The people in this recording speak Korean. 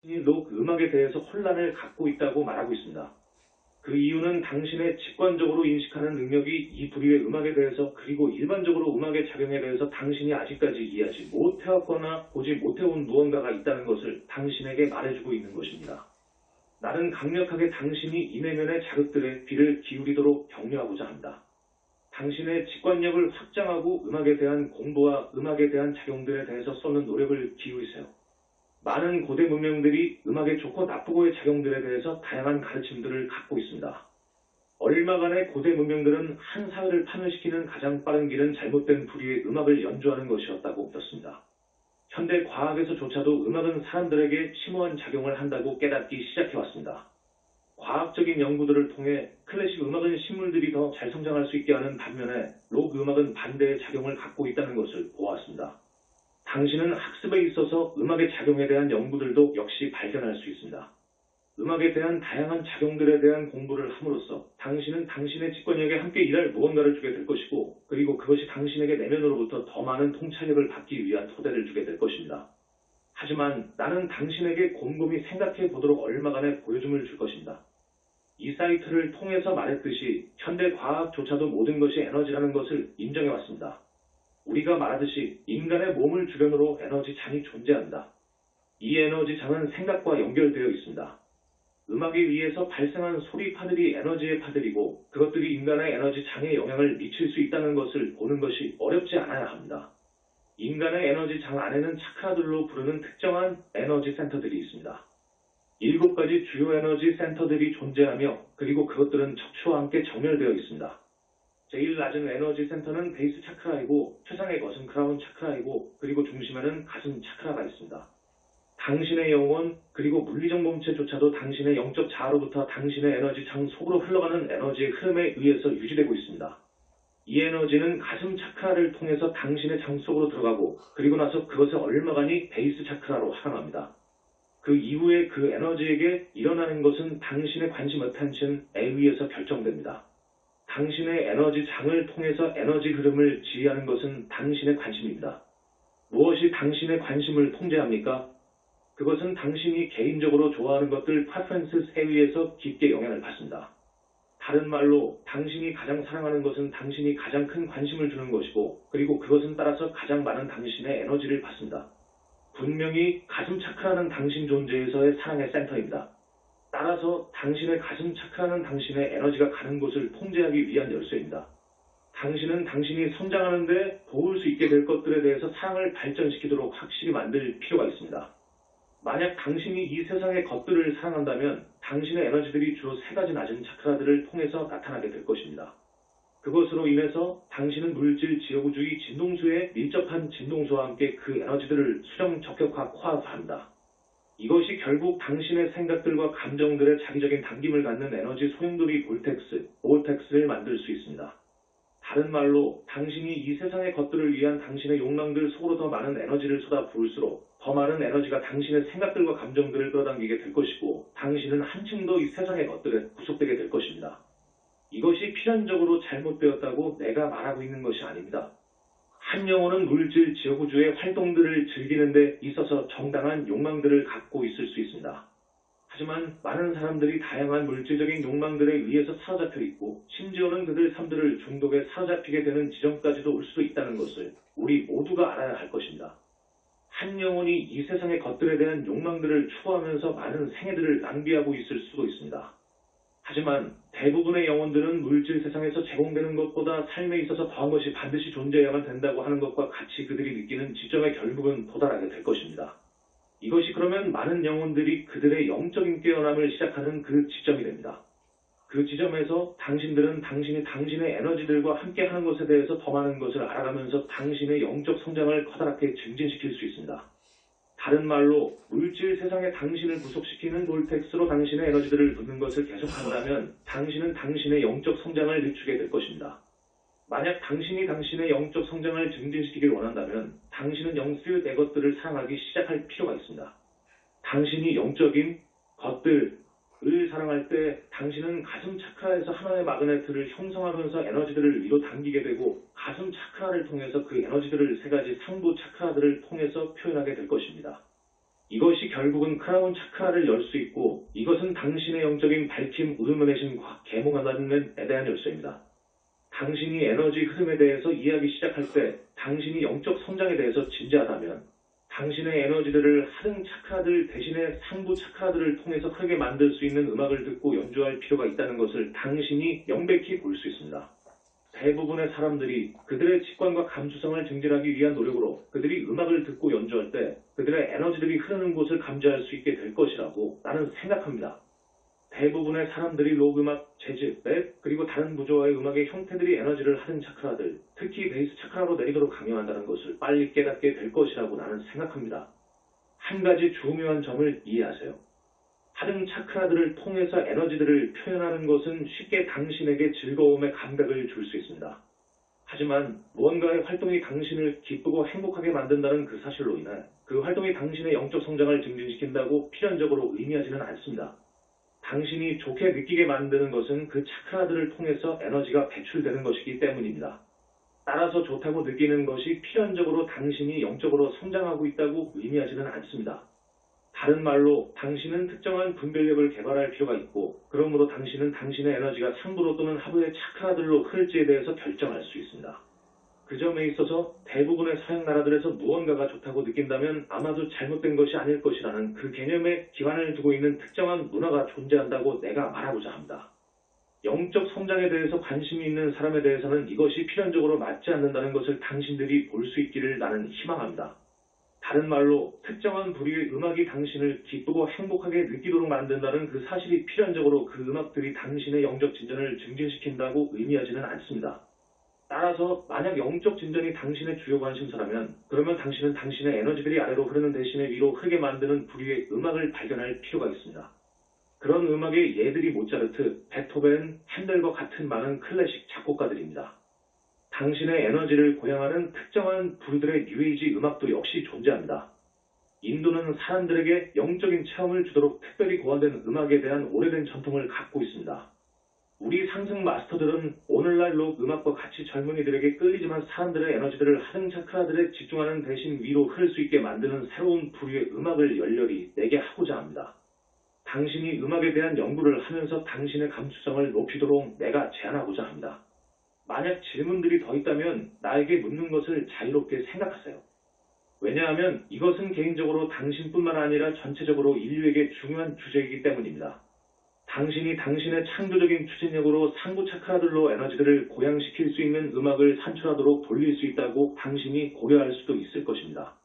록 음악에 대해서 혼란을 갖고 있다고 말하고 있습니다. 그 이유는 당신의 직관적으로 인식하는 능력이 이 부류의 음악에 대해서 그리고 일반적으로 음악의 작용에 대해서 당신이 아직까지 이해하지 못해왔거나 보지 못해온 무언가가 있다는 것을 당신에게 말해주고 있는 것입니다. 나는 강력하게 당신이 이 내면의 자극들에 귀를 기울이도록 격려하고자 한다. 당신의 직관력을 확장하고 음악에 대한 공부와 음악에 대한 작용들에 대해서 쏟는 노력을 기울이세요. 많은 고대 문명들이 음악의 좋고 나쁘고의 작용들에 대해서 다양한 가르침들을 갖고 있습니다. 얼마간의 고대 문명들은 한 사회를 파멸시키는 가장 빠른 길은 잘못된 부류의 음악을 연주하는 것이었다고 믿었습니다. 현대 과학에서조차도 음악은 사람들에게 심오한 작용을 한다고 깨닫기 시작해왔습니다. 과학적인 연구들을 통해 클래식 음악은 식물들이 더 잘 성장할 수 있게 하는 반면에 록 음악은 반대의 작용을 갖고 있다는 것을 보았습니다. 당신은 학습에 있어서 음악의 작용에 대한 연구들도 역시 발견할 수 있습니다. 음악에 대한 다양한 작용들에 대한 공부를 함으로써 당신은 당신의 직관력에 함께 일할 무언가를 주게 될 것이고 그리고 그것이 당신에게 내면으로부터 더 많은 통찰력을 받기 위한 토대를 주게 될 것입니다. 하지만 나는 당신에게 곰곰이 생각해 보도록 얼마간의 보여줌을 줄 것입니다. 이 사이트를 통해서 말했듯이 현대 과학조차도 모든 것이 에너지라는 것을 인정해왔습니다. 우리가 말하듯이 인간의 몸을 주변으로 에너지 장이 존재한다. 이 에너지 장은 생각과 연결되어 있습니다. 음악에 의해서 발생한 소리 파들이 에너지의 파들이고 그것들이 인간의 에너지 장에 영향을 미칠 수 있다는 것을 보는 것이 어렵지 않아야 합니다. 인간의 에너지 장 안에는 차크라들로 부르는 특정한 에너지 센터들이 있습니다. 7가지 주요 에너지 센터들이 존재하며 그리고 그것들은 척추와 함께 정렬되어 있습니다. 제일 낮은 에너지 센터는 베이스 차크라이고 최상의 것은 크라운 차크라이고 그리고 중심에는 가슴 차크라가 있습니다. 당신의 영혼 그리고 물리적 몸체조차도 당신의 영적 자아로부터 당신의 에너지 장 속으로 흘러가는 에너지의 흐름에 의해서 유지되고 있습니다. 이 에너지는 가슴 차크라를 통해서 당신의 장 속으로 들어가고 그리고 나서 그것의 얼마간이 베이스 차크라로 하강합니다. 그 이후에 그 에너지에게 일어나는 것은 당신의 관심 어텐션에 의해서 결정됩니다. 당신의 에너지 장을 통해서 에너지 흐름을 지휘하는 것은 당신의 관심입니다. 무엇이 당신의 관심을 통제합니까? 그것은 당신이 개인적으로 좋아하는 것들 preferences에 의해서 깊게 영향을 받습니다. 다른 말로 당신이 가장 사랑하는 것은 당신이 가장 큰 관심을 주는 것이고 그리고 그것은 따라서 가장 많은 당신의 에너지를 받습니다. 분명히 가슴 차크라는 당신 존재에서의 사랑의 센터입니다. 따라서 당신의 가슴 차크라는 당신의 에너지가 가는 곳을 통제하기 위한 열쇠입니다. 당신은 당신이 성장하는데 도울 수 있게 될 것들에 대해서 사랑을 발전시키도록 확실히 만들 필요가 있습니다. 만약 당신이 이 세상의 것들을 사랑한다면 당신의 에너지들이 주로 3가지 낮은 차크라들을 통해서 나타나게 될 것입니다. 그것으로 인해서 당신은 물질, 지역우주의, 진동수에 밀접한 진동수와 함께 그 에너지들을 수령, 적격화, 코아합니다. 이것이 결국 당신의 생각들과 감정들의 자기적인 당김을 갖는 에너지 소용돌이 볼텍스를 만들 수 있습니다. 다른 말로 당신이 이 세상의 것들을 위한 당신의 욕망들 속으로 더 많은 에너지를 쏟아 부을수록 더 많은 에너지가 당신의 생각들과 감정들을 끌어당기게 될 것이고 당신은 한층 더 이 세상의 것들에 구속되게 될 것입니다. 이것이 필연적으로 잘못되었다고 내가 말하고 있는 것이 아닙니다. 한 영혼은 물질, 지역우주의 활동들을 즐기는 데 있어서 정당한 욕망들을 갖고 있을 수 있습니다. 하지만 많은 사람들이 다양한 물질적인 욕망들에 의해서 사로잡혀 있고 심지어는 그들 삶들을 중독에 사로잡히게 되는 지점까지도 올 수도 있다는 것을 우리 모두가 알아야 할 것입니다. 한 영혼이 이 세상의 것들에 대한 욕망들을 추구하면서 많은 생애들을 낭비하고 있을 수도 있습니다. 하지만 대부분의 영혼들은 물질 세상에서 제공되는 것보다 삶에 있어서 더한 것이 반드시 존재해야만 된다고 하는 것과 같이 그들이 느끼는 지점에 결국은 도달하게 될 것입니다. 이것이 그러면 많은 영혼들이 그들의 영적인 깨어남을 시작하는 그 지점이 됩니다. 그 지점에서 당신들은 당신이 당신의 에너지들과 함께 하는 것에 대해서 더 많은 것을 알아가면서 당신의 영적 성장을 커다랗게 증진시킬 수 있습니다. 다른 말로 물질 세상에 당신을 구속시키는 볼텍스로 당신의 에너지들을 붓는 것을 계속한다면 당신은 당신의 영적 성장을 늦추게 될 것입니다. 만약 당신이 당신의 영적 성장을 증진시키길 원한다면 당신은 영스의 내 것들을 사랑하기 시작할 필요가 있습니다. 당신이 영적인 것들을 사랑할 때 당신은 가슴 차크라에서 하나의 마그네트를 형성하면서 에너지들을 위로 당기게 되고 가슴 차크라를 통해서 그 에너지들을 3가지 상부 차크라들을 통해서 표현하게 될 것입니다. 이것이 결국은 크라운 차크라를 열 수 있고 이것은 당신의 영적인 밝힘, 울루미네이션과 계몽하는 데 대한 열쇠입니다. 당신이 에너지 흐름에 대해서 이해하기 시작할 때 당신이 영적 성장에 대해서 진지하다면 당신의 에너지들을 하등 차크라들 대신에 상부 차크라들을 통해서 흐르게 만들 수 있는 음악을 듣고 연주할 필요가 있다는 것을 당신이 명백히 볼 수 있습니다. 대부분의 사람들이 그들의 직관과 감수성을 증진하기 위한 노력으로 그들이 음악을 듣고 연주할 때 그들의 에너지들이 흐르는 곳을 감지할 수 있게 될 것이라고 나는 생각합니다. 대부분의 사람들이 록 음악, 재즈, 랩, 그리고 다른 구조와의 음악의 형태들이 에너지를 하등 차크라들, 특히 베이스 차크라로 내리도록 강요한다는 것을 빨리 깨닫게 될 것이라고 나는 생각합니다. 한 가지 중요한 점을 이해하세요. 하등 차크라들을 통해서 에너지들을 표현하는 것은 쉽게 당신에게 즐거움의 감각을 줄 수 있습니다. 하지만 무언가의 활동이 당신을 기쁘고 행복하게 만든다는 그 사실로 인해 그 활동이 당신의 영적 성장을 증진시킨다고 필연적으로 의미하지는 않습니다. 당신이 좋게 느끼게 만드는 것은 그 차크라들을 통해서 에너지가 배출되는 것이기 때문입니다. 따라서 좋다고 느끼는 것이 필연적으로 당신이 영적으로 성장하고 있다고 의미하지는 않습니다. 다른 말로 당신은 특정한 분별력을 개발할 필요가 있고 그러므로 당신은 당신의 에너지가 상부로 또는 하부의 차크라들로 흐를지에 대해서 결정할 수 있습니다. 그 점에 있어서 대부분의 서양 나라들에서 무언가가 좋다고 느낀다면 아마도 잘못된 것이 아닐 것이라는 그 개념에 기반을 두고 있는 특정한 문화가 존재한다고 내가 말하고자 합니다. 영적 성장에 대해서 관심이 있는 사람에 대해서는 이것이 필연적으로 맞지 않는다는 것을 당신들이 볼 수 있기를 나는 희망합니다. 다른 말로 특정한 부류의 음악이 당신을 기쁘고 행복하게 느끼도록 만든다는 그 사실이 필연적으로 그 음악들이 당신의 영적 진전을 증진시킨다고 의미하지는 않습니다. 따라서 만약 영적 진전이 당신의 주요 관심사라면 그러면 당신은 당신의 에너지들이 아래로 흐르는 대신에 위로 흐르게 만드는 부류의 음악을 발견할 필요가 있습니다. 그런 음악의 예들이 모차르트, 베토벤, 핸델과 같은 많은 클래식 작곡가들입니다. 당신의 에너지를 고양하는 특정한 부류들의 뉴에이지 음악도 역시 존재합니다. 인도는 사람들에게 영적인 체험을 주도록 특별히 고안된 음악에 대한 오래된 전통을 갖고 있습니다. 우리 상승 마스터들은 오늘날 록 음악과 같이 젊은이들에게 끌리지만 사람들의 에너지들을 하등 차크라들에 집중하는 대신 위로 흐를 수 있게 만드는 새로운 부류의 음악을 열렬히 내게 하고자 합니다. 당신이 음악에 대한 연구를 하면서 당신의 감수성을 높이도록 내가 제안하고자 합니다. 만약 질문들이 더 있다면 나에게 묻는 것을 자유롭게 생각하세요. 왜냐하면 이것은 개인적으로 당신뿐만 아니라 전체적으로 인류에게 중요한 주제이기 때문입니다. 당신이 당신의 창조적인 추진력으로 상부 차크라들로 에너지들을 고양시킬 수 있는 음악을 산출하도록 돌릴 수 있다고 당신이 고려할 수도 있을 것입니다.